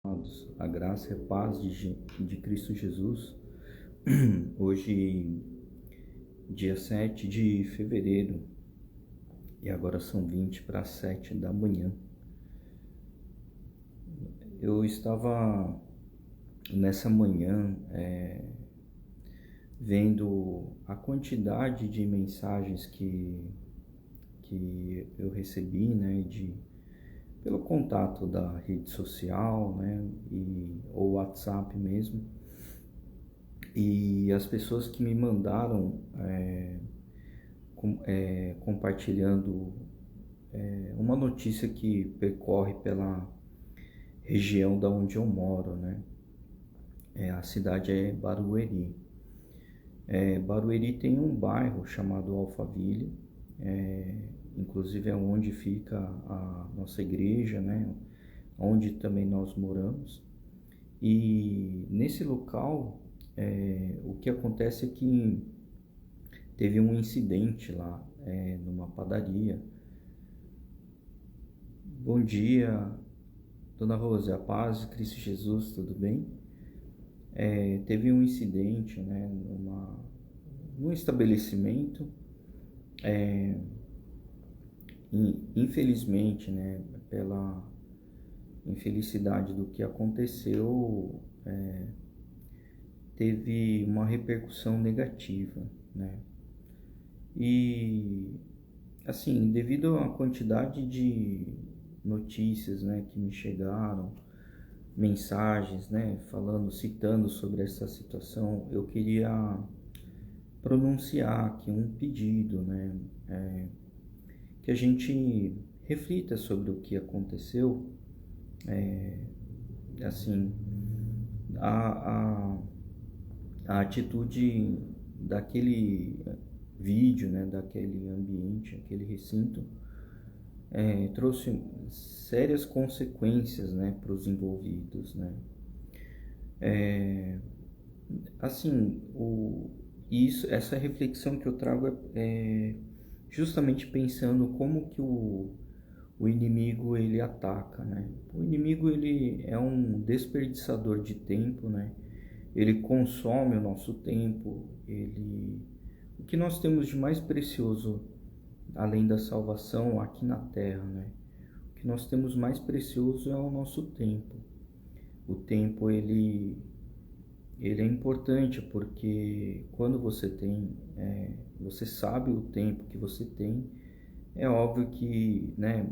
Amados, a graça e a paz de Cristo Jesus. Hoje, dia 7 de fevereiro, e agora são 20 para 7 da manhã. Eu estava nessa manhã vendo a quantidade de mensagens que eu recebi, né, pelo contato da rede social, né, ou WhatsApp mesmo. E as pessoas que me mandaram compartilhando uma notícia que percorre pela região da onde eu moro, né? A cidade é Barueri. Barueri tem um bairro chamado Alphaville, inclusive é onde fica a nossa igreja, né? Onde também nós moramos. E nesse local, o que acontece é que teve um incidente lá, numa padaria. Bom dia, Dona Rosa, a paz de Cristo Jesus, tudo bem? Teve um incidente, né, num estabelecimento. Infelizmente, né, pela infelicidade do que aconteceu, teve uma repercussão negativa, né? E assim, devido à quantidade de notícias, né, que me chegaram, mensagens, né, citando sobre essa situação, eu queria pronunciar aqui um pedido, né, que a gente reflita sobre o que aconteceu. Assim, a, a, a atitude daquele vídeo, né, daquele ambiente, aquele recinto, trouxe sérias consequências, né, para os envolvidos, né. Assim, essa reflexão que eu trago é justamente pensando como que o inimigo ele ataca, né? O inimigo ele é um desperdiçador de tempo, né? Ele consome o nosso tempo, o que nós temos de mais precioso além da salvação aqui na terra, né? O que nós temos mais precioso é o nosso tempo. O tempo ele é importante porque quando você sabe o tempo que você tem, é óbvio que, né,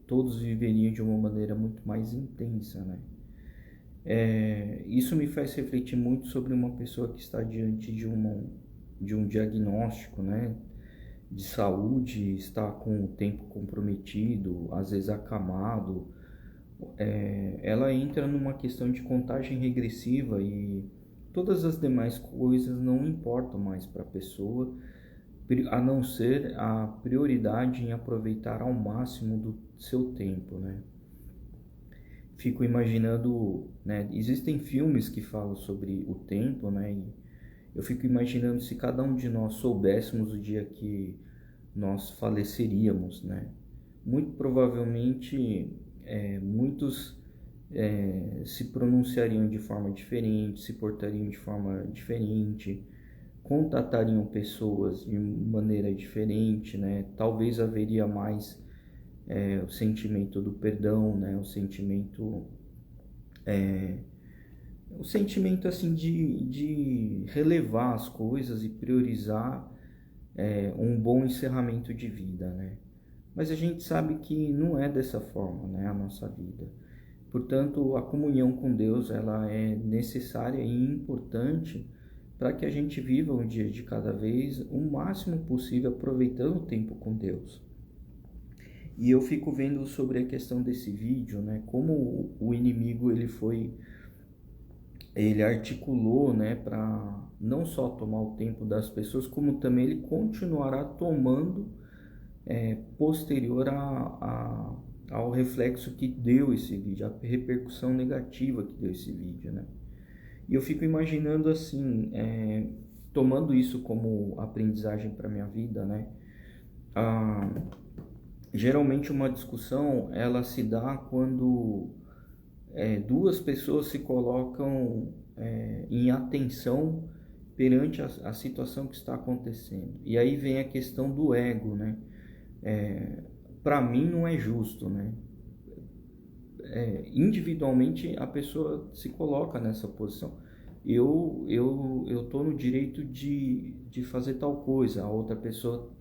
todos viveriam de uma maneira muito mais intensa, né? Isso me faz refletir muito sobre uma pessoa que está diante de um diagnóstico, né, de saúde, está com o tempo comprometido, às vezes acamado. Ela entra numa questão de contagem regressiva e todas as demais coisas não importam mais para a pessoa, a não ser a prioridade em aproveitar ao máximo do seu tempo, né? Fico imaginando, né? Existem filmes que falam sobre o tempo, né? E eu fico imaginando se cada um de nós soubéssemos o dia que nós faleceríamos, né? Muito provavelmente, muitos se pronunciariam de forma diferente, se portariam de forma diferente, contatariam pessoas de maneira diferente, né? Talvez haveria mais o sentimento do perdão, né? O sentimento assim de relevar as coisas e priorizar um bom encerramento de vida, né? Mas a gente sabe que não é dessa forma, né, a nossa vida. Portanto, a comunhão com Deus, ela é necessária e importante para que a gente viva um dia de cada vez o máximo possível aproveitando o tempo com Deus. E eu fico vendo sobre a questão desse vídeo, né, como o inimigo ele articulou, né, para não só tomar o tempo das pessoas, como também ele continuará tomando posterior ao reflexo que deu esse vídeo, a repercussão negativa que deu esse vídeo, né? E eu fico imaginando assim, tomando isso como aprendizagem para minha vida, né? Geralmente uma discussão ela se dá quando duas pessoas se colocam em atenção perante a situação que está acontecendo. E aí vem a questão do ego, né? Para mim não é justo, né? Individualmente a pessoa se coloca nessa posição. Eu tô no direito de fazer tal coisa, a outra pessoa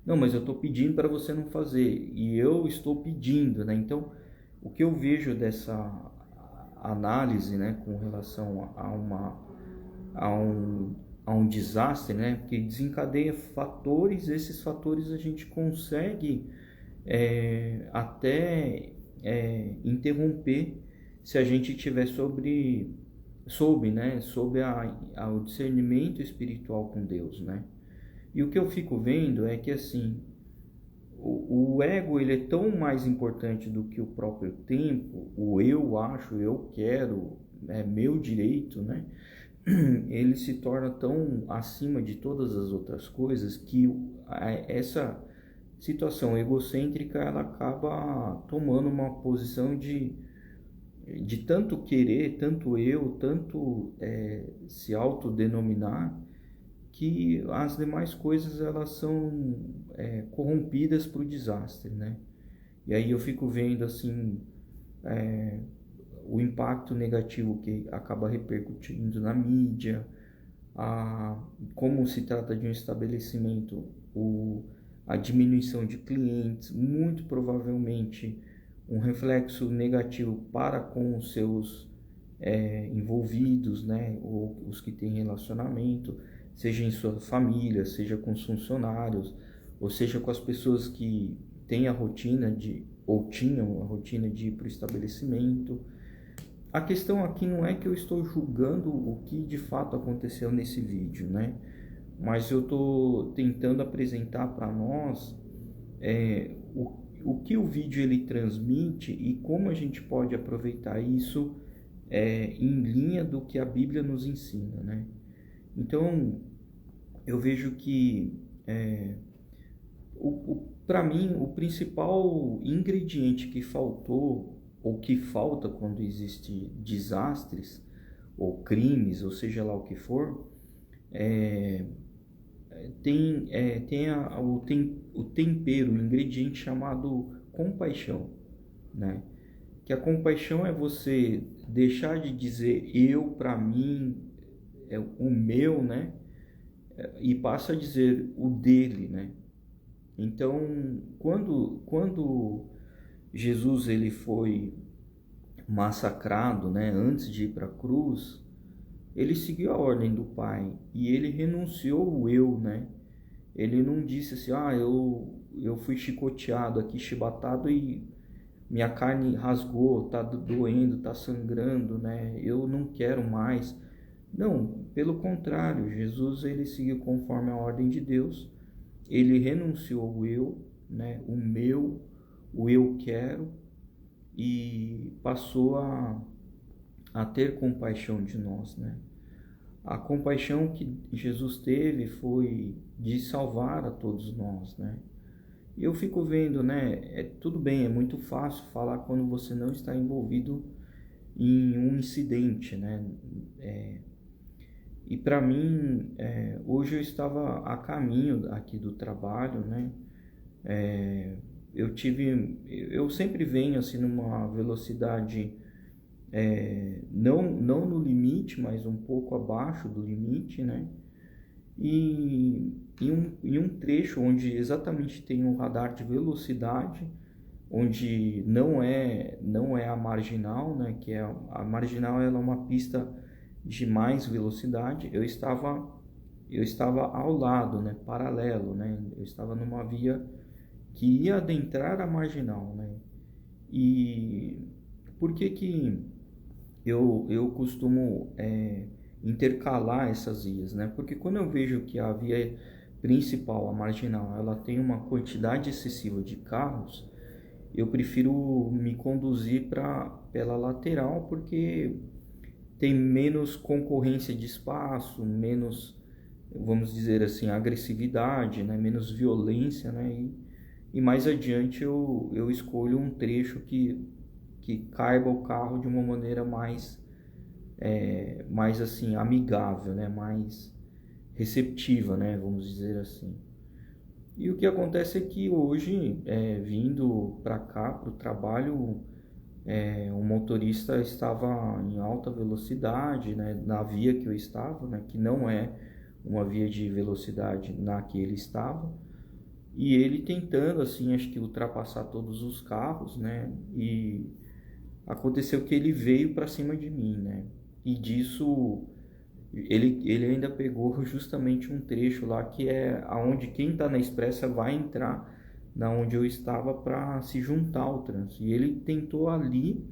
não, mas eu estou pedindo para você não fazer e eu estou pedindo, né? Então, o que eu vejo dessa análise, né, com relação a um desastre, né, que desencadeia fatores, esses fatores a gente consegue até interromper se a gente tiver sob o discernimento espiritual com Deus, né? E o que eu fico vendo é que assim, o ego ele é tão mais importante do que o próprio tempo, o eu acho, eu quero, é meu direito, né? Ele se torna tão acima de todas as outras coisas que essa situação egocêntrica ela acaba tomando uma posição de tanto querer, tanto eu, tanto se autodenominar, que as demais coisas elas são corrompidas para o desastre, né? E aí eu fico vendo assim o impacto negativo que acaba repercutindo na mídia, como se trata de um estabelecimento, a diminuição de clientes, muito provavelmente um reflexo negativo para com os seus envolvidos, né, ou os que têm relacionamento, seja em sua família, seja com os funcionários, ou seja com as pessoas que têm a rotina ou tinham a rotina de ir para o estabelecimento. A questão aqui não é que eu estou julgando o que de fato aconteceu nesse vídeo, né? Mas eu estou tentando apresentar para nós o que o vídeo ele transmite e como a gente pode aproveitar isso em linha do que a Bíblia nos ensina, né? Então, eu vejo que para mim o principal ingrediente que faltou ou que falta quando existe desastres ou crimes, ou seja lá o que for, tem o tempero, o ingrediente chamado compaixão, né? Que a compaixão é você deixar de dizer eu, para mim, o meu, né? E passa a dizer o dele, né? Então, quando Jesus ele foi massacrado, né, antes de ir para a cruz, ele seguiu a ordem do Pai e ele renunciou o eu, né? Ele não disse assim, eu fui chicoteado aqui, chibatado e minha carne rasgou, tá doendo, tá sangrando, né? Eu não quero mais. Não, pelo contrário, Jesus ele seguiu conforme a ordem de Deus. Ele renunciou o eu, né? O meu, o eu quero, e passou a ter compaixão de nós, né? A compaixão que Jesus teve foi de salvar a todos nós, né? E eu fico vendo, né? Tudo bem, é muito fácil falar quando você não está envolvido em um incidente, né? E para mim, hoje eu estava a caminho aqui do trabalho, né? Eu sempre venho assim numa velocidade não no limite, mas um pouco abaixo do limite, né? E em um trecho onde exatamente tem um radar de velocidade, onde não é a marginal, né? Que a marginal ela é uma pista de mais velocidade. Eu estava ao lado, né? Paralelo, né? Eu estava numa via que ia adentrar a marginal, né? E por que eu costumo intercalar essas vias, né? Porque quando eu vejo que a via principal, a marginal, ela tem uma quantidade excessiva de carros, eu prefiro me conduzir pela lateral, porque tem menos concorrência de espaço, menos, vamos dizer assim, agressividade, né? Menos violência, né? E mais adiante eu escolho um trecho que que caiba o carro de uma maneira mais assim, amigável, né? Mais receptiva, né? Vamos dizer assim. E o que acontece é que hoje, vindo para cá, para o trabalho, o motorista estava em alta velocidade, né? Na via que eu estava, né? Que não é uma via de velocidade na que ele estava. E ele tentando, assim, acho que ultrapassar todos os carros, né? E aconteceu que ele veio para cima de mim, né? E disso ele ainda pegou justamente um trecho lá que é aonde quem está na expressa vai entrar na onde eu estava para se juntar ao trânsito. E ele tentou ali,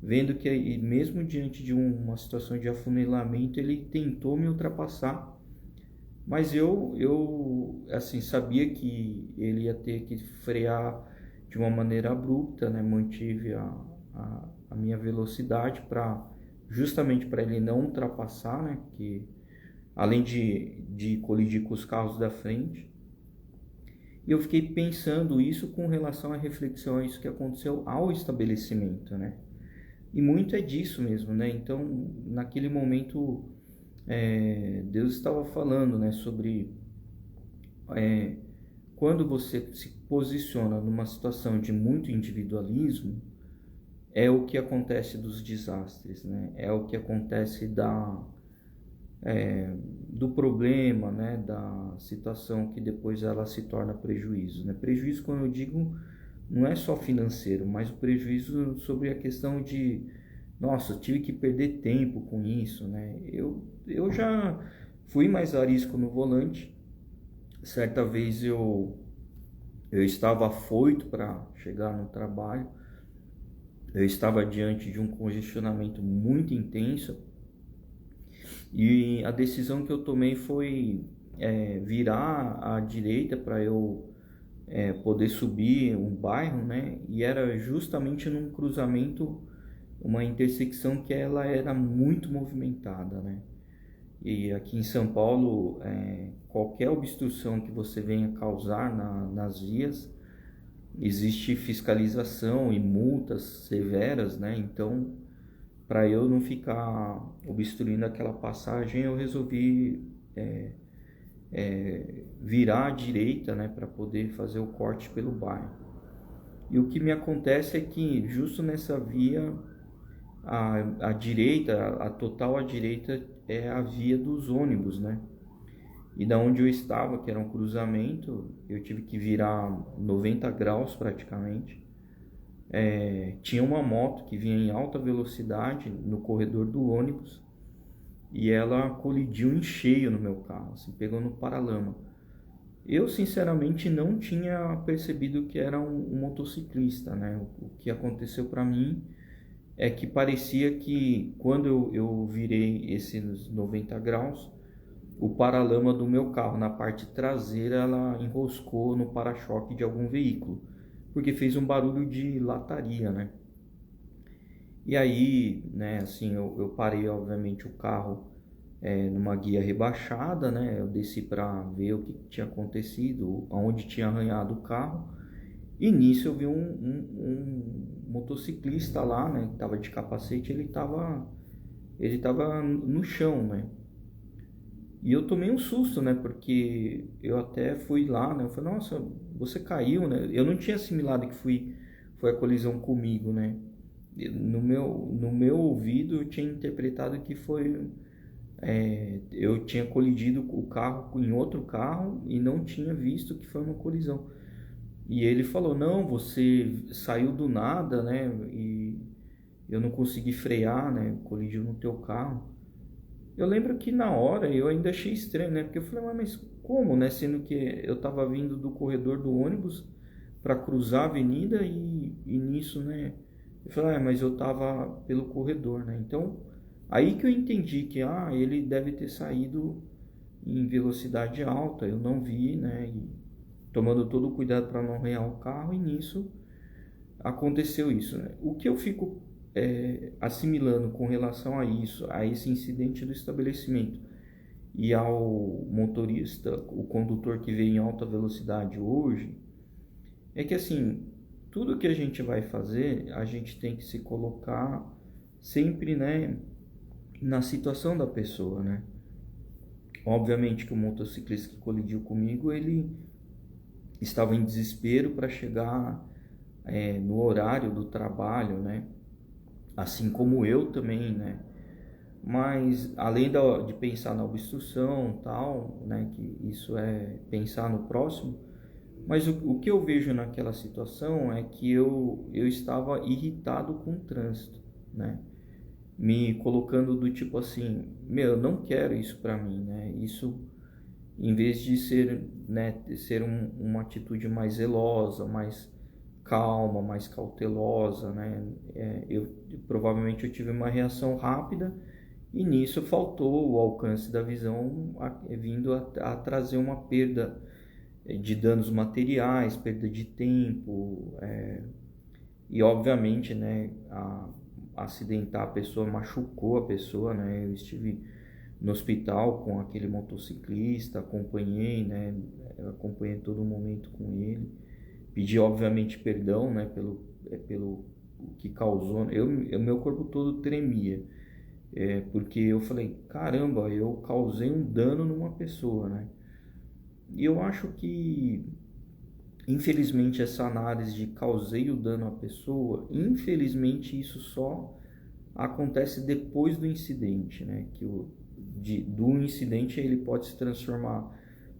vendo que mesmo diante de uma situação de afunilamento, ele tentou me ultrapassar. Mas eu assim, sabia que ele ia ter que frear de uma maneira abrupta, né? Mantive a minha velocidade para justamente para ele não ultrapassar, né? Que além de colidir com os carros da frente. E eu fiquei pensando isso com relação à reflexão a isso que aconteceu ao estabelecimento, né? E muito é disso mesmo, né? Então, naquele momento, Deus estava falando, né, sobre quando você se posiciona numa situação de muito individualismo, é o que acontece dos desastres, né? É o que acontece do problema, né? Da situação que depois ela se torna prejuízo, né? Prejuízo, quando eu digo, não é só financeiro, mas o prejuízo sobre a questão de, nossa, eu tive que perder tempo com isso, né? Eu já fui mais arisco no volante. Certa vez eu estava afoito para chegar no trabalho, eu estava diante de um congestionamento muito intenso e a decisão que eu tomei foi virar à direita para eu poder subir um bairro, né? E era justamente num cruzamento, uma intersecção que ela era muito movimentada, né? E aqui em São Paulo, qualquer obstrução que você venha causar nas vias, existe fiscalização e multas severas, né? Então, para eu não ficar obstruindo aquela passagem, eu resolvi virar à direita, né? Para poder fazer o corte pelo bairro. E o que me acontece é que justo nessa via, a direita, a total à direita é a via dos ônibus, né? E da onde eu estava, que era um cruzamento, eu tive que virar 90 graus praticamente. Tinha uma moto que vinha em alta velocidade no corredor do ônibus e ela colidiu em cheio no meu carro, assim, pegou no paralama. Eu sinceramente não tinha percebido que era um motociclista, né? O que aconteceu para mim é que parecia que quando eu virei esses 90 graus, o paralama do meu carro na parte traseira ela enroscou no para-choque de algum veículo, porque fez um barulho de lataria, né? E aí, né, assim, eu parei obviamente o carro numa guia rebaixada, né? Eu desci para ver o que tinha acontecido, aonde tinha arranhado o carro. E nisso eu vi um motociclista lá, né? Que estava de capacete, ele tava no chão, né? E eu tomei um susto, né? Porque eu até fui lá, né? Eu falei, nossa, você caiu, né? Eu não tinha assimilado que foi a colisão comigo, né? No meu ouvido eu tinha interpretado que eu tinha colidido o carro em outro carro e não tinha visto que foi uma colisão. E ele falou, não, você saiu do nada, né? E eu não consegui frear, né? Colidiu no teu carro. Eu lembro que na hora eu ainda achei estranho, né? Porque eu falei, mas como, né? Sendo que eu tava vindo do corredor do ônibus para cruzar a avenida e nisso, né? Eu falei, mas eu tava pelo corredor, né? Então, aí que eu entendi que, ele deve ter saído em velocidade alta, eu não vi, né? E tomando todo o cuidado para não arranhar o carro e nisso aconteceu isso, né? O que eu fico assimilando com relação a isso, a esse incidente do estabelecimento e ao motorista, o condutor que veio em alta velocidade hoje, é que assim, tudo que a gente vai fazer, a gente tem que se colocar sempre, né, na situação da pessoa, né? Obviamente que o motociclista que colidiu comigo, ele estava em desespero para chegar no horário do trabalho, né? Assim como eu também, né? Mas além de pensar na obstrução, tal, né? Que isso é pensar no próximo. Mas o que eu vejo naquela situação é que eu estava irritado com o trânsito, né? Me colocando do tipo assim, meu, eu não quero isso para mim, né? Isso, em vez de ser, né, ser uma atitude mais zelosa, mais calma, mais cautelosa, né? Provavelmente eu tive uma reação rápida e nisso faltou o alcance da visão, vindo a trazer uma perda de danos materiais, perda de tempo, e obviamente, né, acidentar a pessoa machucou a pessoa, né? Eu estive no hospital com aquele motociclista, acompanhei, né? Eu acompanhei todo momento com ele, pedi obviamente perdão, né? Pelo que causou. Meu corpo todo tremia, porque eu falei, caramba, eu causei um dano numa pessoa, né? E eu acho que, infelizmente, essa análise de causei o dano à pessoa, infelizmente isso só acontece depois do incidente, né? Do incidente ele pode se transformar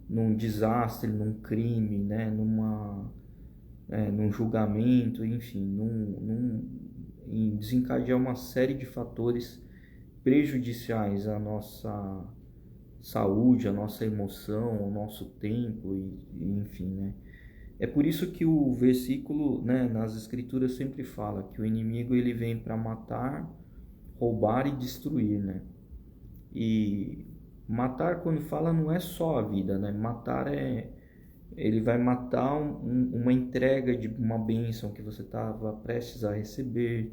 num desastre, num crime, né? Num julgamento, enfim, em desencadear uma série de fatores prejudiciais à nossa saúde, à nossa emoção, ao nosso tempo, enfim, né? É por isso que o versículo, né, nas escrituras sempre fala que o inimigo ele vem para matar, roubar e destruir, né? E matar, quando fala, não é só a vida, né? Matar ele vai matar uma entrega de uma bênção que você estava prestes a receber.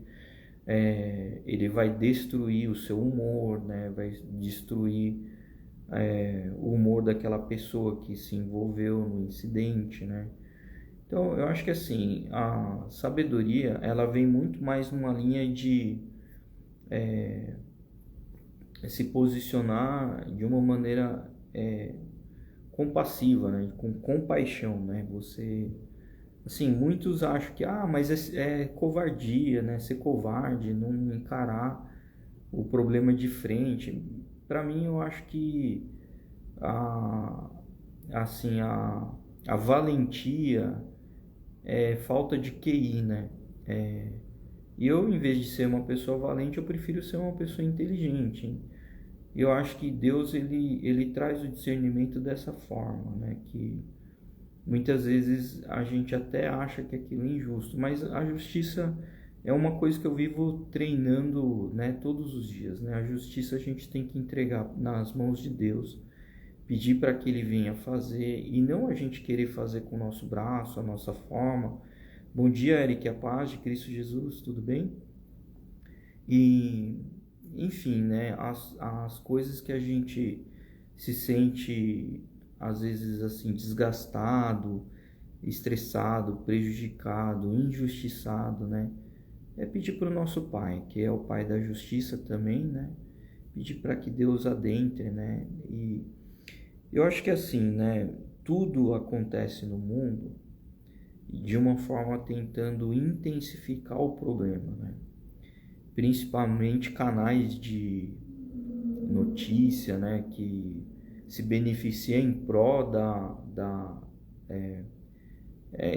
Ele vai destruir o seu humor, né? Vai destruir o humor daquela pessoa que se envolveu no incidente, né? Então, eu acho que assim, a sabedoria, ela vem muito mais numa linha de se posicionar de uma maneira compassiva, né? Com compaixão, né? Você, assim, muitos acham que, mas é covardia, né? Ser covarde, não encarar o problema de frente. Para mim, eu acho que assim, a valentia é falta de QI, né? E eu, em vez de ser uma pessoa valente, eu prefiro ser uma pessoa inteligente, hein? Eu acho que Deus ele traz o discernimento dessa forma, né? Que muitas vezes a gente até acha que aquilo é injusto, mas a justiça é uma coisa que eu vivo treinando, né, todos os dias, né? A justiça a gente tem que entregar nas mãos de Deus, pedir para que Ele venha fazer e não a gente querer fazer com o nosso braço, a nossa forma. Bom dia, Eric, a paz de Cristo Jesus, tudo bem? E, enfim, né, as coisas que a gente se sente, às vezes, assim, desgastado, estressado, prejudicado, injustiçado, né, é pedir para o nosso Pai, que é o Pai da justiça também, né, pedir para que Deus adentre, né, e eu acho que assim, né, tudo acontece no mundo de uma forma tentando intensificar o problema, né? Principalmente canais de notícia, né, que se beneficia em prol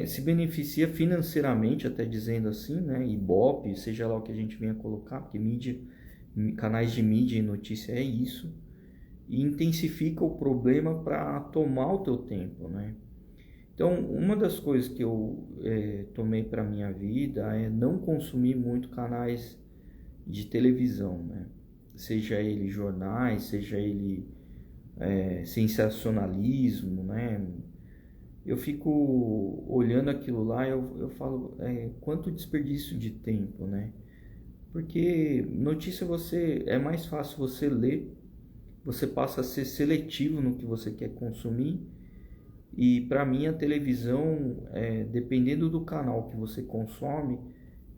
se beneficia financeiramente, até dizendo assim, né, Ibope, seja lá o que a gente venha colocar, porque canais de mídia e notícia é isso, e intensifica o problema para tomar o teu tempo, né? Então, uma das coisas que eu tomei para minha vida é não consumir muito canais de televisão, né? Seja ele jornais, seja ele sensacionalismo, né? Eu fico olhando aquilo lá, eu falo, quanto desperdício de tempo, né? Porque notícia é mais fácil você ler, você passa a ser seletivo no que você quer consumir E para mim a televisão, dependendo do canal que você consome,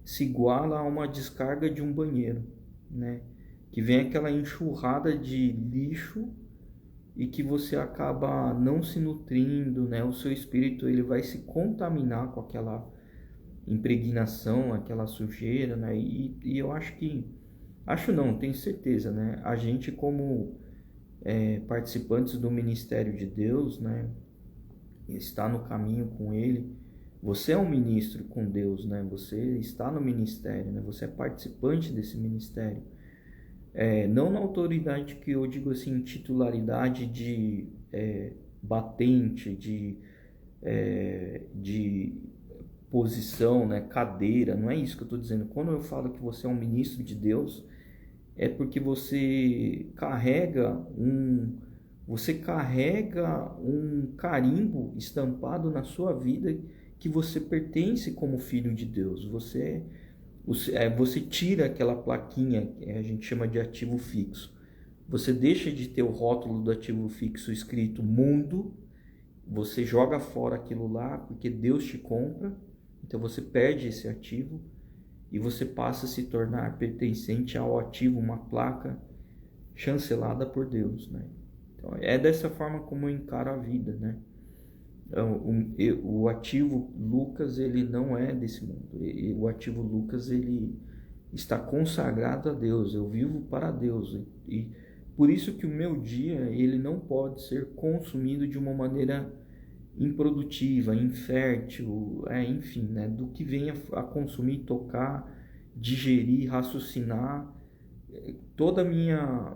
se iguala a uma descarga de um banheiro, né? Que vem aquela enxurrada de lixo e que você acaba não se nutrindo, né? O seu espírito ele vai se contaminar com aquela impregnação, aquela sujeira, né? E eu acho que, acho não, tenho certeza, né? A gente como participantes do ministério de Deus, né? Está no caminho com Ele. Você é um ministro com Deus, né? Você está no ministério, né? Você é participante desse ministério. Não na autoridade que eu digo assim, titularidade de batente, de posição, né? Cadeira, não é isso que eu estou dizendo. Quando eu falo que você é um ministro de Deus, é porque você carrega um carimbo estampado na sua vida que você pertence como filho de Deus. Você tira aquela plaquinha que a gente chama de ativo fixo. Você deixa de ter o rótulo do ativo fixo escrito mundo, você joga fora aquilo lá porque Deus te compra, então você perde esse ativo e você passa a se tornar pertencente ao ativo, uma placa chancelada por Deus, né? Então, é dessa forma como eu encaro a vida, né? O ativo Lucas, ele não é desse mundo. O ativo Lucas, ele está consagrado a Deus. Eu vivo para Deus. E por isso que o meu dia, ele não pode ser consumido de uma maneira improdutiva, infértil, enfim, né? Do que venha a consumir, tocar, digerir, raciocinar. Toda a minha...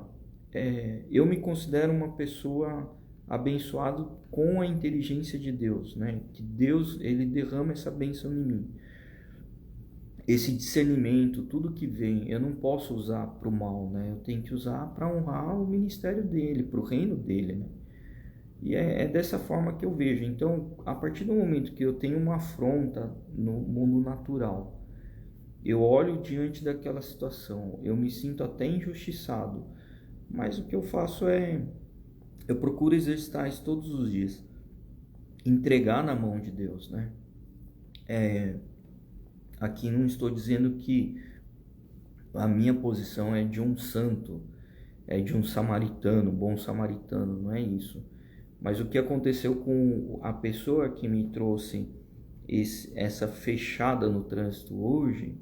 eu me considero uma pessoa abençoado com a inteligência de Deus, né? Que Deus, ele derrama essa bênção em mim. Esse discernimento, tudo que vem, eu não posso usar para o mal, né? Eu tenho que usar para honrar o ministério dele, para o reino dele, né? E é dessa forma que eu vejo. Então, a partir do momento que eu tenho uma afronta no mundo natural, eu olho diante daquela situação, eu me sinto até injustiçado, mas o que eu faço eu procuro exercitar isso todos os dias, entregar na mão de Deus, né? Aqui não estou dizendo que a minha posição é de um santo, é de um samaritano, bom samaritano, não é isso. Mas o que aconteceu com a pessoa que me trouxe essa fechada no trânsito hoje,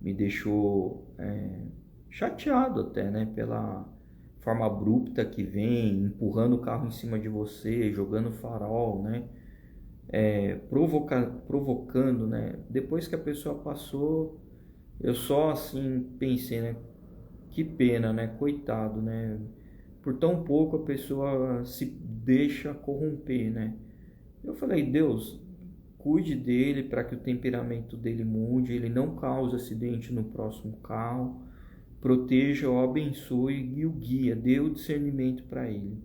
me deixou chateado até, né? Pela forma abrupta que vem, empurrando o carro em cima de você, jogando farol, né? Provocando, né? Depois que a pessoa passou, eu só assim pensei, né? Que pena, né? Coitado, né? Por tão pouco a pessoa se deixa corromper, né? Eu falei, Deus, cuide dele para que o temperamento dele mude, ele não cause acidente no próximo carro, proteja, o abençoe e o guia, dê o discernimento para ele.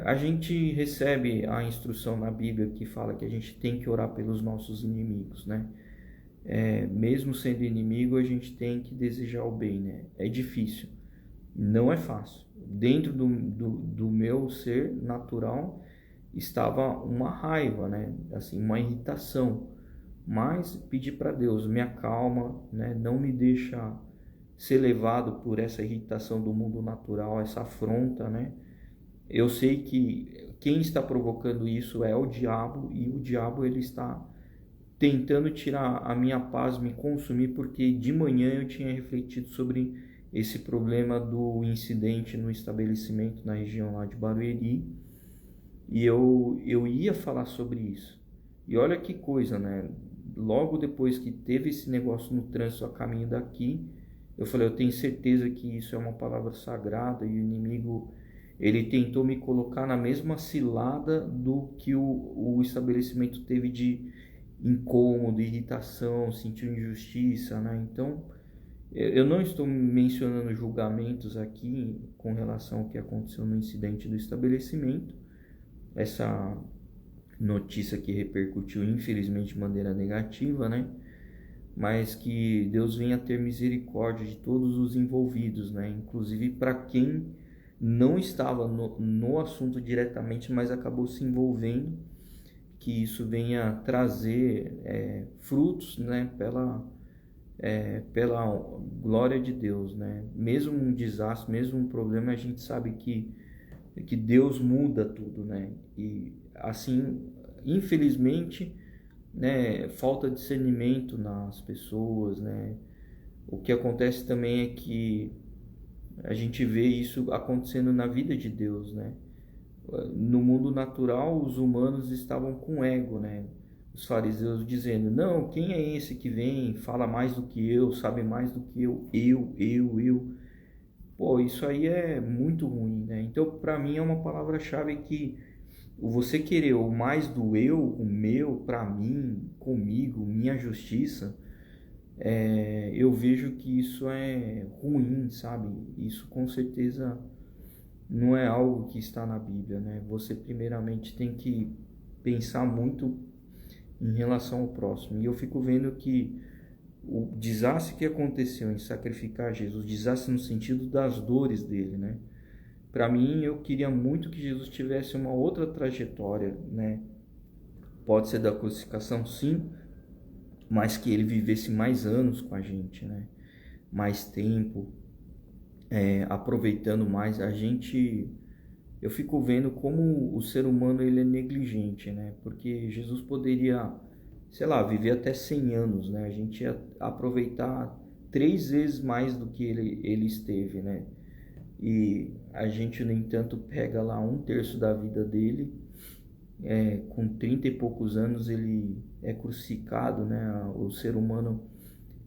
A gente recebe a instrução na Bíblia que fala que a gente tem que orar pelos nossos inimigos, né? Mesmo sendo inimigo, a gente tem que desejar o bem, né? É difícil, não é fácil. Dentro do meu ser natural estava uma raiva, né? Assim, uma irritação. Mas pedi para Deus, me acalma, né? Não me deixa ser levado por essa irritação do mundo natural, essa afronta, né? Eu sei que quem está provocando isso é o diabo, e o diabo ele está tentando tirar a minha paz, me consumir, porque de manhã eu tinha refletido sobre esse problema do incidente no estabelecimento na região lá de Barueri, e eu ia falar sobre isso. E olha que coisa, né? Logo depois que teve esse negócio no trânsito a caminho daqui, eu falei, eu tenho certeza que isso é uma palavra sagrada, e o inimigo, ele tentou me colocar na mesma cilada do que o estabelecimento teve de incômodo, irritação, sentiu injustiça, né? Então, eu não estou mencionando julgamentos aqui com relação ao que aconteceu no incidente do estabelecimento, essa notícia que repercutiu infelizmente de maneira negativa, né? Mas que Deus venha ter misericórdia de todos os envolvidos, né? Inclusive para quem não estava no assunto diretamente, mas acabou se envolvendo, que isso venha trazer frutos, né, pela glória de Deus, né? Mesmo um desastre, mesmo um problema, a gente sabe que Deus muda tudo, né? E assim, infelizmente, né, falta discernimento nas pessoas, né? O que acontece também é que a gente vê isso acontecendo na vida de Deus, né? No mundo natural, os humanos estavam com ego, né? Os fariseus dizendo: não, quem é esse que vem, fala mais do que eu, sabe mais do que eu. Pô, isso aí é muito ruim, né? Então, para mim, é uma palavra-chave que você querer o mais do eu, o meu, para mim, comigo, minha justiça, eu vejo que isso é ruim, sabe? Isso com certeza não é algo que está na Bíblia, né? Você primeiramente tem que pensar muito em relação ao próximo. E eu fico vendo que o desastre que aconteceu em sacrificar Jesus, desastre no sentido das dores dele, né? Para mim, eu queria muito que Jesus tivesse uma outra trajetória, né? Pode ser da crucificação, sim, mas que ele vivesse mais anos com a gente, né? Mais tempo, aproveitando mais. Eu fico vendo como o ser humano ele é negligente, né? Porque Jesus poderia, sei lá, viver até 100 anos, né? A gente ia aproveitar 3 vezes mais do que ele esteve, né? E a gente, no entanto, pega lá 1/3 da vida dele, com 30 e poucos anos ele é crucificado, né? O ser humano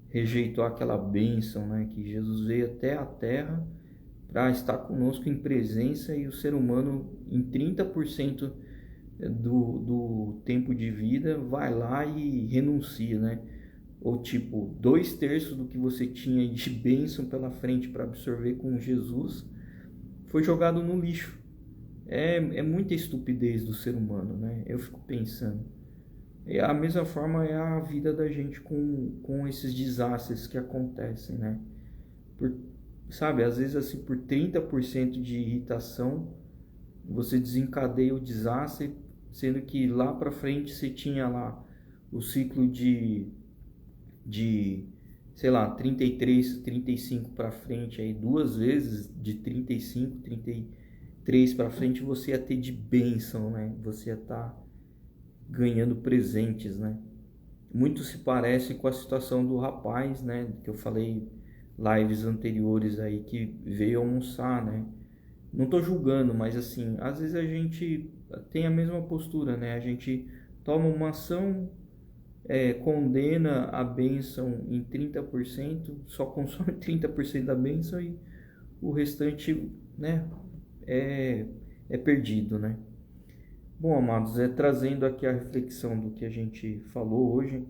rejeitou aquela bênção, né? Que Jesus veio até a terra para estar conosco em presença, e o ser humano, em 30% do tempo de vida, vai lá e renuncia, né? Ou tipo, 2/3 do que você tinha de bênção pela frente para absorver com Jesus foi jogado no lixo. É muita estupidez do ser humano, né? Eu fico pensando. E a mesma forma é a vida da gente com esses desastres que acontecem, né? Por, sabe, às vezes assim, por 30% de irritação, você desencadeia o desastre, sendo que lá para frente você tinha lá o ciclo de sei lá, 33, 35 para frente, aí 2 vezes de 35, 33 para frente você ia ter de bênção, né? Você ia estar ganhando presentes, né? Muito se parece com a situação do rapaz, né? Que eu falei lives anteriores aí, que veio almoçar, né? Não tô julgando, mas assim, às vezes a gente tem a mesma postura, né? A gente toma uma ação, condena a bênção em 30%, só consome 30% da bênção e o restante, né, é perdido, né? Bom, amados, trazendo aqui a reflexão do que a gente falou hoje,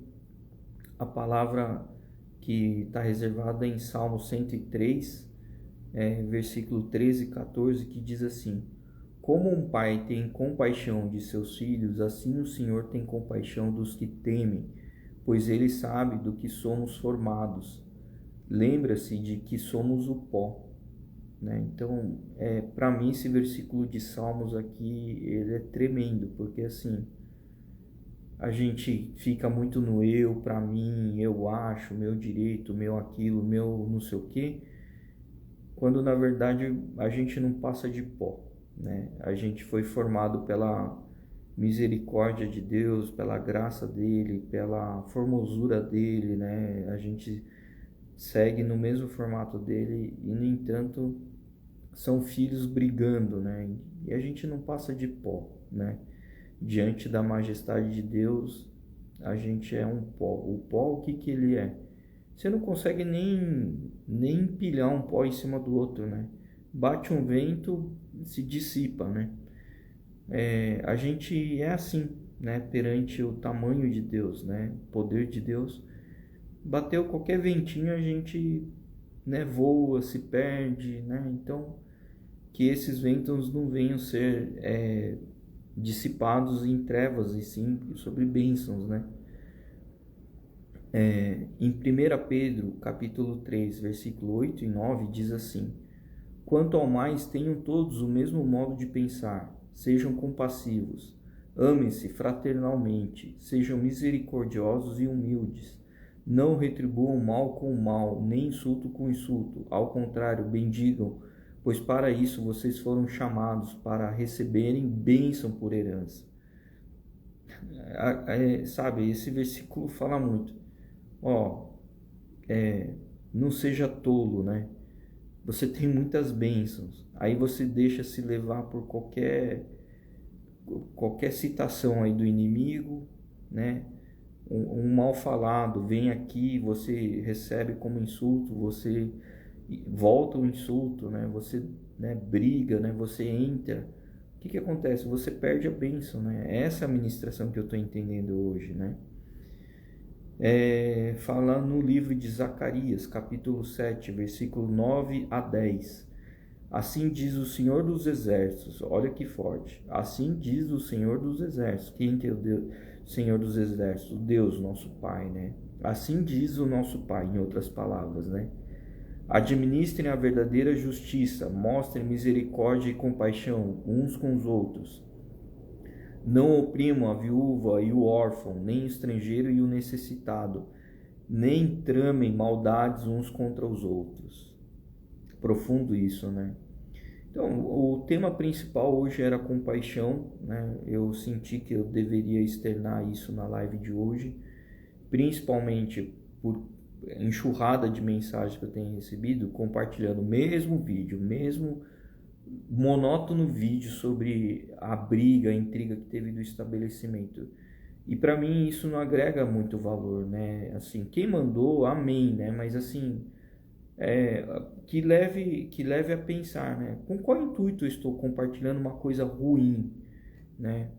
a palavra que está reservada em Salmo 103, versículo 13 e 14, que diz assim: como um pai tem compaixão de seus filhos, assim o Senhor tem compaixão dos que temem, pois ele sabe do que somos formados. Lembra-se de que somos o pó, né? Então, para mim esse versículo de Salmos aqui, ele é tremendo, porque assim, a gente fica muito no eu, para mim, eu acho, meu direito, meu aquilo, meu não sei o quê, quando na verdade a gente não passa de pó, né? A gente foi formado pela misericórdia de Deus, pela graça dele, pela formosura dele, né? A gente segue no mesmo formato dele e, no entanto, são filhos brigando, né? E a gente não passa de pó, né? Diante da majestade de Deus, a gente é um pó. O pó, o que que ele é? Você não consegue nem empilhar um pó em cima do outro, né? Bate um vento, se dissipa, né? A gente é assim, né? Perante o tamanho de Deus, né? O poder de Deus. Bateu qualquer ventinho, a gente, né, voa, se perde, né? Então, que esses ventos não venham ser dissipados em trevas, e sim sobre bênçãos, né? Em 1 Pedro, capítulo 3, versículo 8 e 9, diz assim: Quanto ao mais, tenham todos o mesmo modo de pensar, sejam compassivos, amem-se fraternalmente, sejam misericordiosos e humildes. Não retribuam mal com mal, nem insulto com insulto. Ao contrário, bendigam, pois para isso vocês foram chamados, para receberem bênção por herança. Sabe, esse versículo fala muito. Ó, não seja tolo, né? Você tem muitas bênçãos. Aí você deixa se levar por qualquer citação aí do inimigo, né? Um mal falado vem aqui, você recebe como insulto, você volta o insulto, né? Você, né, briga, né? Você entra. O que acontece? Você perde a bênção, né? Essa é a ministração que eu estou entendendo hoje, né? Fala no livro de Zacarias, capítulo 7, versículo 9 a 10. Assim diz o Senhor dos Exércitos, olha que forte. Assim diz o Senhor dos Exércitos. Quem que é o Deus, Senhor dos Exércitos? Deus, nosso Pai, né? Assim diz o nosso Pai, em outras palavras, né? Administrem a verdadeira justiça, mostrem misericórdia e compaixão uns com os outros. Não oprimam a viúva e o órfão, nem o estrangeiro e o necessitado, nem tramem maldades uns contra os outros. Profundo isso, né? Então, o tema principal hoje era compaixão, né? Eu senti que eu deveria externar isso na live de hoje, principalmente por enxurrada de mensagens que eu tenho recebido, compartilhando o mesmo vídeo, mesmo monótono vídeo sobre a briga, a intriga que teve do estabelecimento. E para mim isso não agrega muito valor, né? Assim, quem mandou, amém, né? Mas assim, que leve a pensar, né? Com qual intuito eu estou compartilhando uma coisa ruim, né?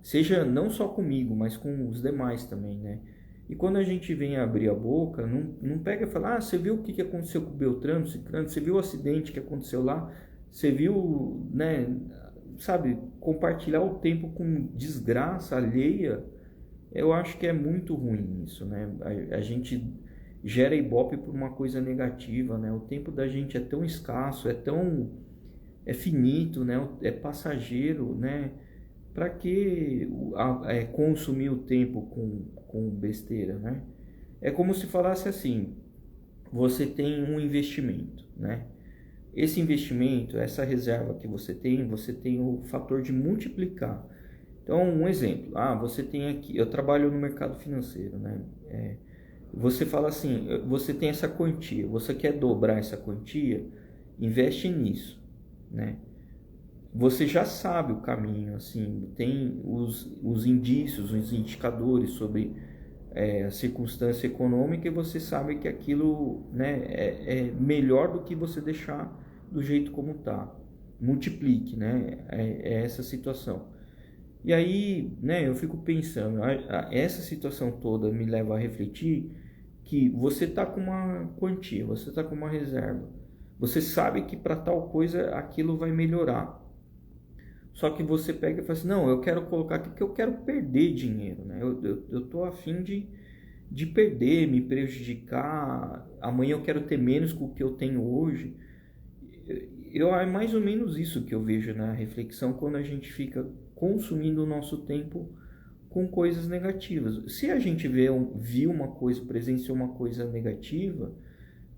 Seja não só comigo, mas com os demais também, né? E quando a gente vem abrir a boca, não pega e fala, você viu o que aconteceu com o Beltrano, Ciclano, você viu o acidente que aconteceu lá, você viu, né, sabe, compartilhar o tempo com desgraça alheia, eu acho que é muito ruim isso, né? A gente gera ibope por uma coisa negativa, né? O tempo da gente é tão escasso, é finito, né? É passageiro, né? Para que consumir o tempo com besteira, né? É como se falasse assim, você tem um investimento, né? Esse investimento, essa reserva que você tem o fator de multiplicar. Então, um exemplo, você tem aqui, eu trabalho no mercado financeiro, né? Você fala assim, você tem essa quantia, você quer dobrar essa quantia, investe nisso, né? Você já sabe o caminho, assim, tem os indícios, os indicadores sobre a circunstância econômica e você sabe que aquilo, né, é melhor do que você deixar do jeito como está. Multiplique, né? É essa situação. E aí, né, eu fico pensando, essa situação toda me leva a refletir que você está com uma quantia, você está com uma reserva. Você sabe que para tal coisa aquilo vai melhorar. Só que você pega e fala assim, não, eu quero colocar aqui porque eu quero perder dinheiro, né? Eu tô a fim de perder, me prejudicar, amanhã eu quero ter menos que o que eu tenho hoje. É mais ou menos isso que eu vejo na reflexão quando a gente fica consumindo o nosso tempo com coisas negativas. Se a gente viu uma coisa, presenciou uma coisa negativa,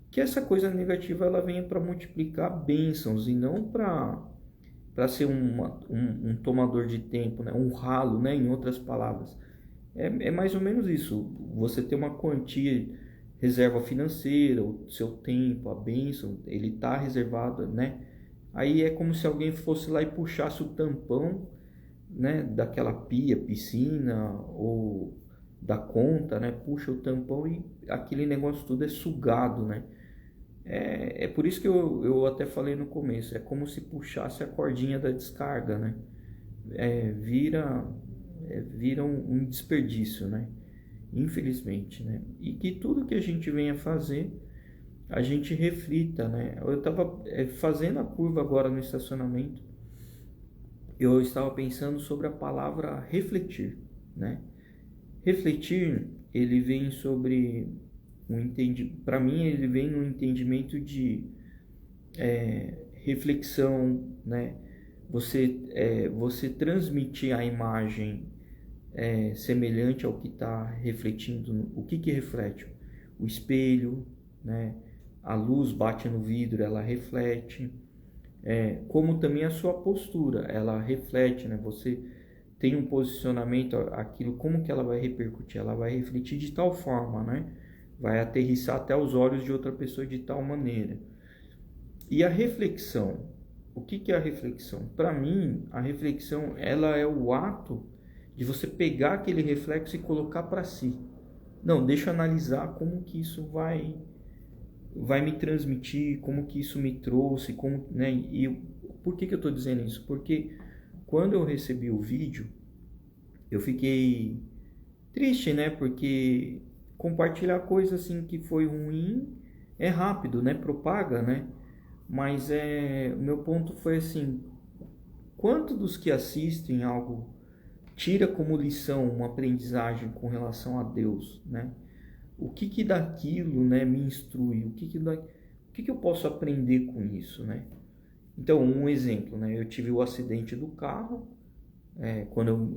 que essa coisa negativa ela venha para multiplicar bênçãos e não para ser um tomador de tempo, né? Um ralo, né? Em outras palavras. É mais ou menos isso. Você tem uma quantia, reserva financeira, o seu tempo, a bênção, ele está reservado, né? Aí é como se alguém fosse lá e puxasse o tampão, né? Daquela piscina ou da conta, né? Puxa o tampão e aquele negócio tudo é sugado, né? É por isso que eu até falei no começo, é como se puxasse a cordinha da descarga, né? Vira um desperdício, né? Infelizmente, né? E que tudo que a gente venha fazer, a gente reflita, né? Eu estava fazendo a curva agora no estacionamento, eu estava pensando sobre a palavra refletir, né? Refletir, ele vem sobre para mim ele vem no entendimento de reflexão, né? Você transmitir a imagem semelhante ao que está refletindo. O que reflete? O espelho, né? A luz bate no vidro, ela reflete. Como também a sua postura, ela reflete, né? Você tem um posicionamento, aquilo, como que ela vai repercutir? Ela vai refletir de tal forma, né? Vai aterrissar até os olhos de outra pessoa de tal maneira. E a reflexão, o que é a reflexão? Para mim, a reflexão, ela é o ato de você pegar aquele reflexo e colocar para si. Não, deixa eu analisar como que isso vai me transmitir, como que isso me trouxe, como, né? E por que eu estou dizendo isso? Porque quando eu recebi o vídeo, eu fiquei triste, né? Porque compartilhar coisa assim que foi ruim é rápido, né? Propaga, né? Mas o meu ponto foi assim, quanto dos que assistem algo tira como lição uma aprendizagem com relação a Deus, né? O que daquilo, né, me instrui? O que eu posso aprender com isso, né? Então, um exemplo, né? Eu tive o acidente do carro, quando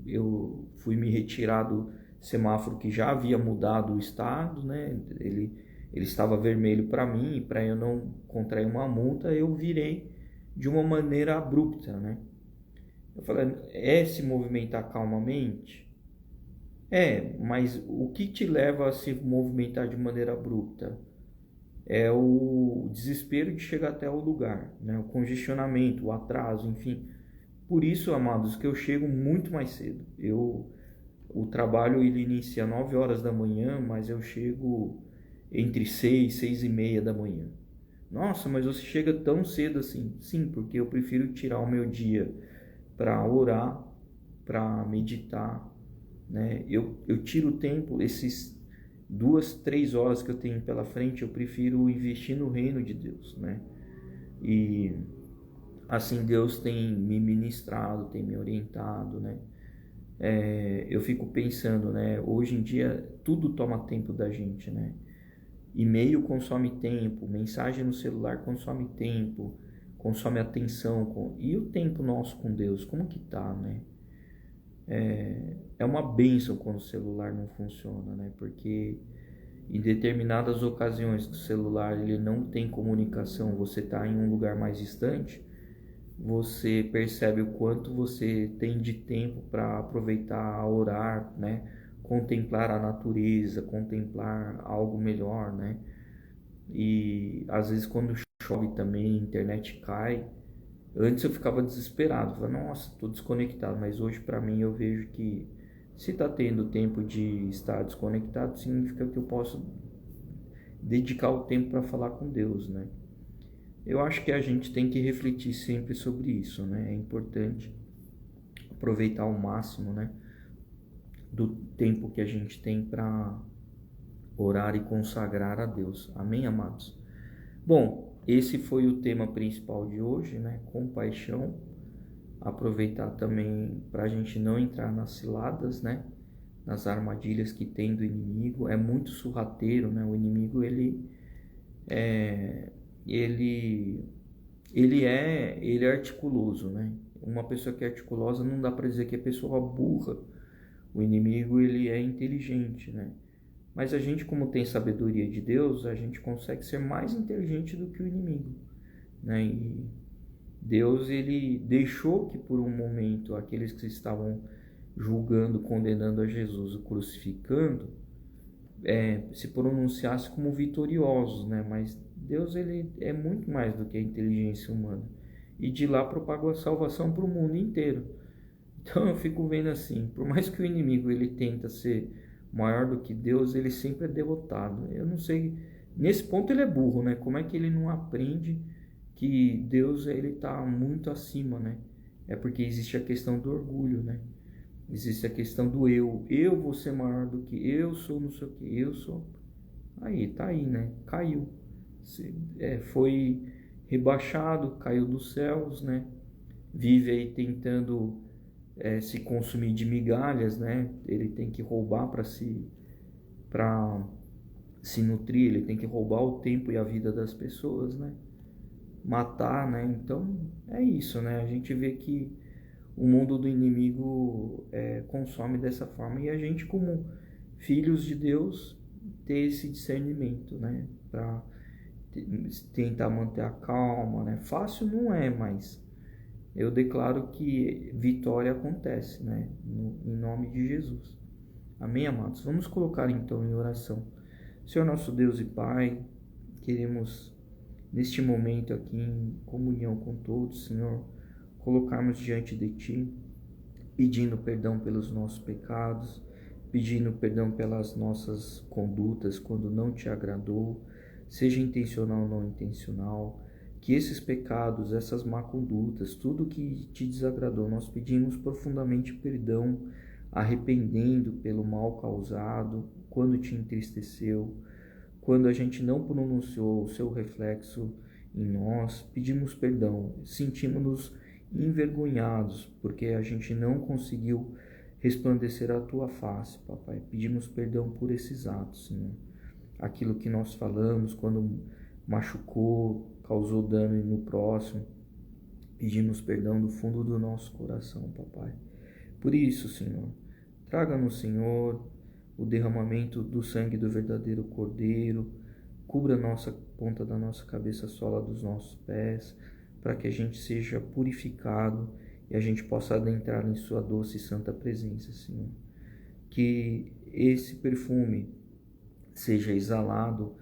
eu fui me retirar do semáforo que já havia mudado o estado, né? Ele estava vermelho para mim, e para eu não contrair uma multa, eu virei de uma maneira abrupta, né? Eu falei, se movimentar calmamente? Mas o que te leva a se movimentar de maneira abrupta? É o desespero de chegar até o lugar, né? O congestionamento, o atraso, enfim. Por isso, amados, que eu chego muito mais cedo. O trabalho ele inicia às 9 horas da manhã, mas eu chego entre 6 e 6 e meia da manhã. Nossa, mas você chega tão cedo assim? Sim, porque eu prefiro tirar o meu dia para orar, para meditar, né? Eu tiro o tempo, esses 2, 3 horas que eu tenho pela frente, eu prefiro investir no reino de Deus, né? E assim Deus tem me ministrado, tem me orientado, né? Eu fico pensando, né? Hoje em dia tudo toma tempo da gente, né? E-mail consome tempo, mensagem no celular consome tempo, consome atenção. E o tempo nosso com Deus, como que tá, né? É uma bênção quando o celular não funciona, né? Porque em determinadas ocasiões que o celular ele não tem comunicação, você está em um lugar mais distante, você percebe o quanto você tem de tempo para aproveitar, orar, né? Contemplar a natureza, contemplar algo melhor, né? E às vezes quando chove também, a internet cai. Antes eu ficava desesperado, falava, nossa, estou desconectado, mas hoje para mim eu vejo que se está tendo tempo de estar desconectado, significa que eu posso dedicar o tempo para falar com Deus, né? Eu acho que a gente tem que refletir sempre sobre isso, né? É importante aproveitar ao máximo, né, do tempo que a gente tem para orar e consagrar a Deus. Amém, amados? Bom, esse foi o tema principal de hoje, né? Compaixão. Aproveitar também para a gente não entrar nas ciladas, né? Nas armadilhas que tem do inimigo. É muito sorrateiro, né? O inimigo ele é articuloso, né? Uma pessoa que é articulosa não dá para dizer que é pessoa burra. O inimigo ele é inteligente, né? Mas a gente, como tem sabedoria de Deus, a gente consegue ser mais inteligente do que o inimigo, né? E Deus ele deixou que por um momento aqueles que estavam julgando, condenando a Jesus, o crucificando, se pronunciasse como vitoriosos, né? Mas Deus ele é muito mais do que a inteligência humana. E de lá propagou a salvação para o mundo inteiro. Então eu fico vendo assim, por mais que o inimigo ele tenta ser maior do que Deus, ele sempre é derrotado. Eu não sei, nesse ponto ele é burro, né? Como é que ele não aprende que Deus ele está muito acima, né? É porque existe a questão do orgulho, né? Existe a questão do eu vou ser maior do que eu sou, não sei o que, eu sou. Aí, tá aí, né? Caiu. Foi rebaixado, caiu dos céus, né? Vive aí tentando se consumir de migalhas, né? Ele tem que roubar para se nutrir, ele tem que roubar o tempo e a vida das pessoas, né? matar, né? Então é isso, né? A gente vê que o mundo do inimigo consome dessa forma e a gente, como filhos de Deus, ter esse discernimento, né? Para tentar manter a calma, né? Fácil não é, mas eu declaro que vitória acontece, né? Em nome de Jesus. Amém, amados? Vamos colocar então em oração. Senhor nosso Deus e Pai, queremos neste momento aqui em comunhão com todos, Senhor, colocarmos diante de Ti, pedindo perdão pelos nossos pecados, pedindo perdão pelas nossas condutas quando não Te agradou, seja intencional ou não intencional, que esses pecados, essas má condutas, tudo que Te desagradou, nós pedimos profundamente perdão, arrependendo pelo mal causado, quando Te entristeceu, quando a gente não pronunciou o Seu reflexo em nós, pedimos perdão, sentimos-nos envergonhados, porque a gente não conseguiu resplandecer a Tua face, Papai. Pedimos perdão por esses atos, Senhor. Aquilo que nós falamos quando machucou, causou dano no próximo, pedimos perdão do fundo do nosso coração, Papai. Por isso, Senhor, traga-nos, Senhor, o derramamento do sangue do verdadeiro Cordeiro, cubra a nossa ponta da nossa cabeça, a sola dos nossos pés, para que a gente seja purificado e a gente possa adentrar em Sua doce e santa presença, Senhor. Que esse perfume seja exalado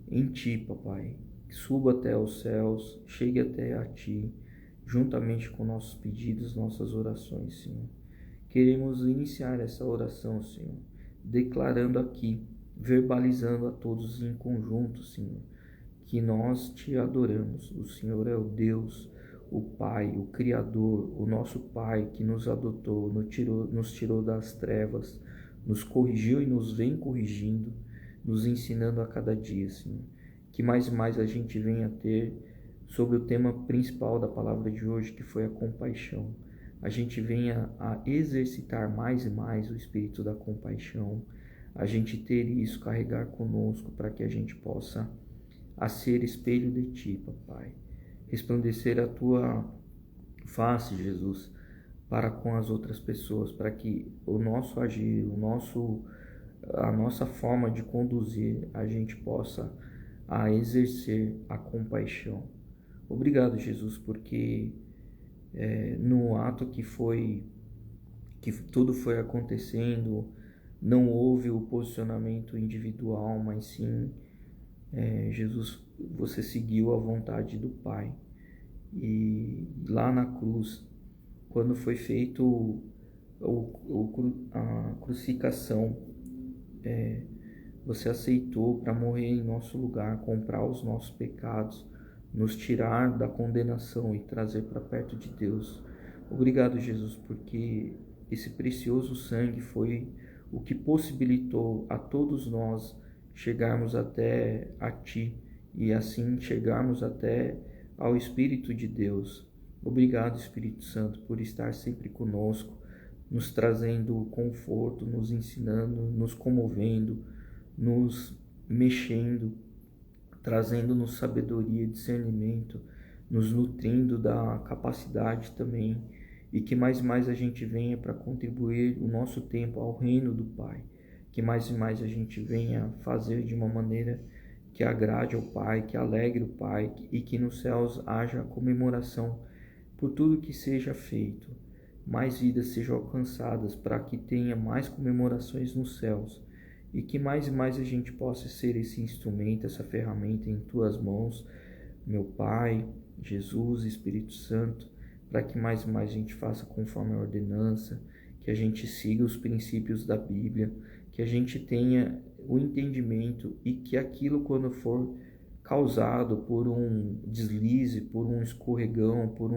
em Ti, Papai, que suba até os céus, chegue até a Ti, juntamente com nossos pedidos, nossas orações, Senhor. Queremos iniciar essa oração, Senhor, declarando aqui, verbalizando a todos em conjunto, Senhor, que nós Te adoramos. O Senhor é o Deus, o Pai, o Criador, o nosso Pai que nos adotou, nos tirou das trevas, nos corrigiu e nos vem corrigindo, nos ensinando a cada dia, Senhor. Que mais e mais a gente venha ter sobre o tema principal da palavra de hoje, que foi a compaixão. A gente venha a exercitar mais e mais o espírito da compaixão, a gente ter isso, carregar conosco, para que a gente possa a ser espelho de Ti, Papai. Resplandecer a Tua face, Jesus, para com as outras pessoas, para que o nosso agir, a nossa forma de conduzir, a gente possa a exercer a compaixão. Obrigado, Jesus, porque no ato que tudo foi acontecendo, não houve o posicionamento individual, mas sim, Jesus, você seguiu a vontade do Pai. E lá na cruz, quando foi feito a crucificação, você aceitou para morrer em nosso lugar, comprar os nossos pecados, nos tirar da condenação e trazer para perto de Deus. Obrigado, Jesus, porque esse precioso sangue foi o que possibilitou a todos nós chegarmos até a Ti e assim chegarmos até ao Espírito de Deus. Obrigado, Espírito Santo, por estar sempre conosco, nos trazendo conforto, nos ensinando, nos comovendo, nos mexendo, trazendo-nos sabedoria e discernimento, nos nutrindo da capacidade também, e que mais e mais a gente venha para contribuir o nosso tempo ao reino do Pai, que mais e mais a gente venha fazer de uma maneira que agrade ao Pai, que alegre o Pai, e que nos céus haja comemoração por tudo que seja feito, mais vidas sejam alcançadas para que tenha mais comemorações nos céus, e que mais e mais a gente possa ser esse instrumento, essa ferramenta em Tuas mãos, meu Pai, Jesus, Espírito Santo, para que mais e mais a gente faça conforme a ordenança, que a gente siga os princípios da Bíblia, que a gente tenha o entendimento e que aquilo, quando for causado por um deslize, por um escorregão, por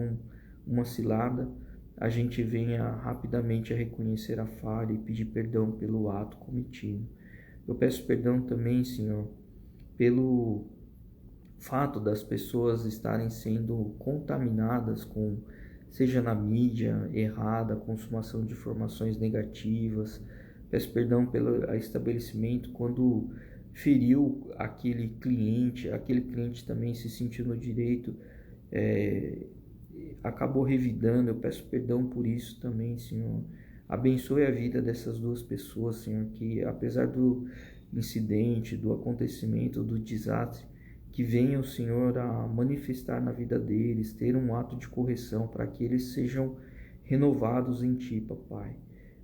uma cilada, a gente venha rapidamente a reconhecer a falha e pedir perdão pelo ato cometido. Eu peço perdão também, Senhor, pelo fato das pessoas estarem sendo contaminadas com, seja na mídia errada, consumação de informações negativas. Peço perdão pelo estabelecimento quando feriu aquele cliente também se sentiu no direito acabou revidando. Eu peço perdão por isso também, Senhor. Abençoe a vida dessas duas pessoas, Senhor, que apesar do incidente, do acontecimento, do desastre, que venha o Senhor a manifestar na vida deles, ter um ato de correção para que eles sejam renovados em Ti, Papai.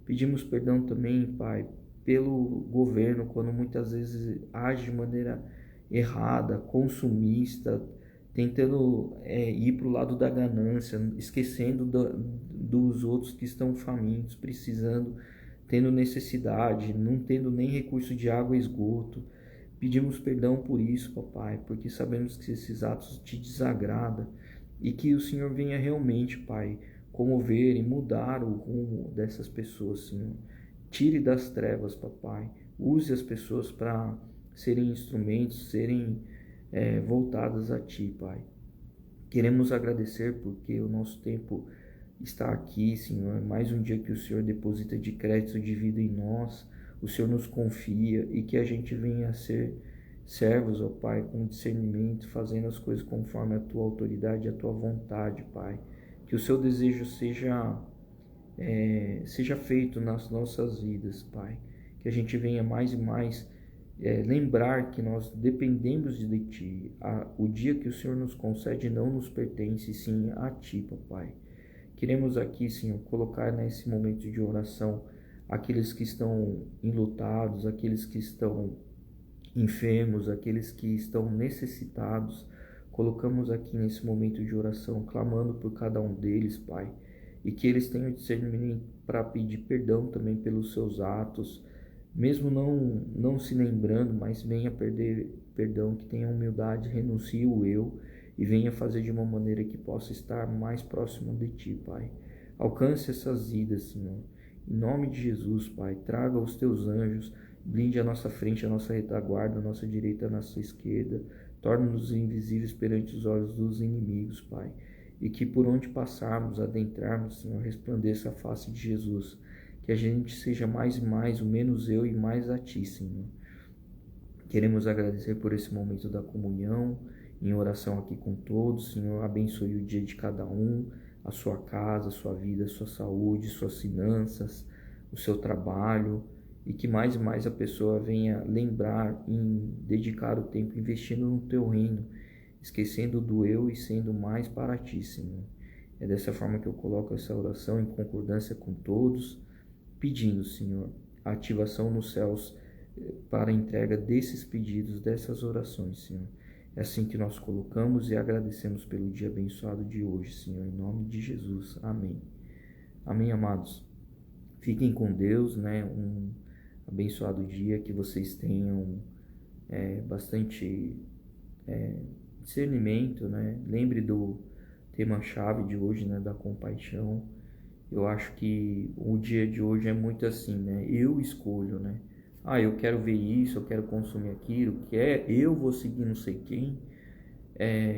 Pedimos perdão também, Pai, pelo governo, quando muitas vezes age de maneira errada, consumista, tentando ir para o lado da ganância, esquecendo dos outros que estão famintos, precisando, tendo necessidade, não tendo nem recurso de água e esgoto. Pedimos perdão por isso, Papai, porque sabemos que esses atos te desagradam e que o Senhor venha realmente, Pai, comover e mudar o rumo dessas pessoas, Senhor. Tire das trevas, Papai. Use as pessoas para serem instrumentos, serem voltadas a Ti, Pai. Queremos agradecer porque o nosso tempo está aqui, Senhor. Mais um dia que o Senhor deposita de crédito de vida em nós. O Senhor nos confia e que a gente venha a ser servos, ó Pai, com discernimento, fazendo as coisas conforme a Tua autoridade e a Tua vontade, Pai. Que o Seu desejo seja feito nas nossas vidas, Pai. Que a gente venha mais e mais lembrar que nós dependemos de Ti. O dia que o Senhor nos concede não nos pertence, sim a Ti, Papai. Queremos aqui, Senhor, colocar nesse momento de oração aqueles que estão enlutados, aqueles que estão enfermos, aqueles que estão necessitados. Colocamos aqui nesse momento de oração, clamando por cada um deles, Pai, e que eles tenham discernimento para pedir perdão também pelos seus atos, mesmo não se lembrando, mas venha perder perdão, que tenha humildade, renuncie o eu e venha fazer de uma maneira que possa estar mais próximo de Ti, Pai. Alcance essas vidas, Senhor. Em nome de Jesus, Pai, traga os Teus anjos, blinde a nossa frente, a nossa retaguarda, a nossa direita, a nossa esquerda, torna-nos invisíveis perante os olhos dos inimigos, Pai. E que por onde passarmos, adentrarmos, Senhor, resplandeça a face de Jesus. Que a gente seja mais e mais, o menos eu e mais a Ti, Senhor. Queremos agradecer por esse momento da comunhão, em oração aqui com todos. Senhor, abençoe o dia de cada um, a sua casa, a sua vida, a sua saúde, suas finanças, o seu trabalho, e que mais e mais a pessoa venha lembrar em dedicar o tempo investindo no Teu reino, esquecendo do eu e sendo mais para Ti, Senhor. É dessa forma que eu coloco essa oração em concordância com todos, pedindo, Senhor, a ativação nos céus para a entrega desses pedidos, dessas orações, Senhor. É assim que nós colocamos e agradecemos pelo dia abençoado de hoje, Senhor, em nome de Jesus. Amém. Amém, amados. Fiquem com Deus, né? Um abençoado dia, que vocês tenham bastante discernimento, né? Lembre do tema-chave de hoje, né? Da compaixão. Eu acho que o dia de hoje é muito assim, né? Eu escolho, né? Eu quero ver isso, eu quero consumir aquilo, eu vou seguir não sei quem.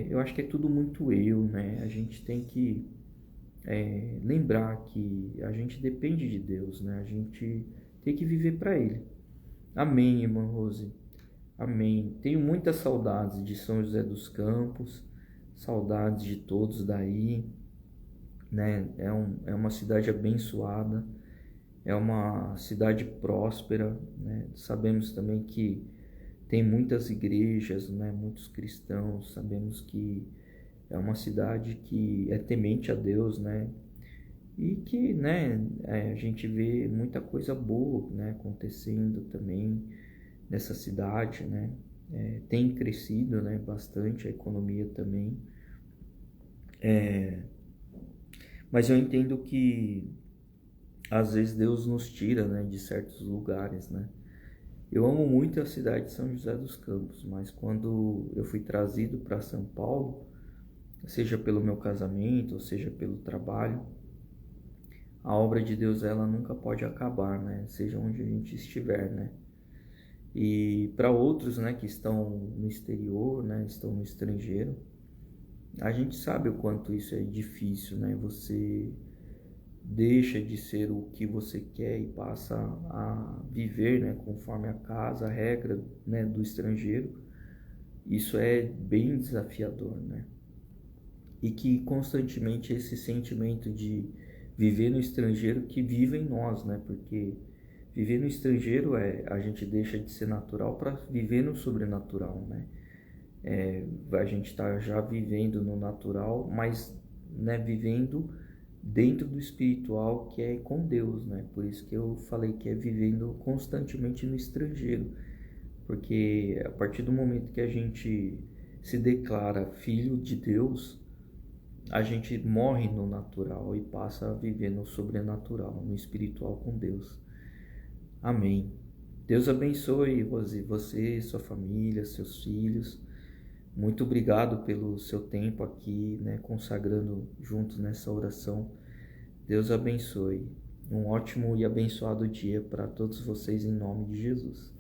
Eu acho que é tudo muito eu, né? A gente tem que lembrar que a gente depende de Deus, né? A gente tem que viver para Ele. Amém, irmã Rose. Amém. Tenho muitas saudades de São José dos Campos, saudades de todos daí, né? É uma cidade abençoada, é uma cidade próspera, né? Sabemos também que tem muitas igrejas, né? Muitos cristãos. Sabemos que é uma cidade que é temente a Deus, né? E que, né, a gente vê muita coisa boa, né, acontecendo também nessa cidade, né? Tem crescido, né, bastante a economia também. Mas eu entendo que às vezes Deus nos tira, né, de certos lugares, né? Eu amo muito a cidade de São José dos Campos, mas quando eu fui trazido para São Paulo, seja pelo meu casamento, ou seja pelo trabalho, a obra de Deus, ela nunca pode acabar, né? Seja onde a gente estiver, né? E para outros, né, que estão no exterior, né, estão no estrangeiro, a gente sabe o quanto isso é difícil, né? Você deixa de ser o que você quer e passa a viver, né, conforme a casa, a regra, né, do estrangeiro. Isso é bem desafiador, né? e que constantemente esse sentimento de viver no estrangeiro que vive em nós, né? Porque viver no estrangeiro a gente deixa de ser natural para viver no sobrenatural, né? A gente está já vivendo no natural, mas, né, vivendo dentro do espiritual, que é com Deus, né? Por isso que eu falei que é vivendo constantemente no estrangeiro, porque a partir do momento que a gente se declara filho de Deus, a gente morre no natural e passa a viver no sobrenatural, no espiritual com Deus. Amém. Deus abençoe você, sua família, seus filhos. Muito obrigado pelo seu tempo aqui, né, consagrando juntos nessa oração. Deus abençoe. Um ótimo e abençoado dia para todos vocês em nome de Jesus.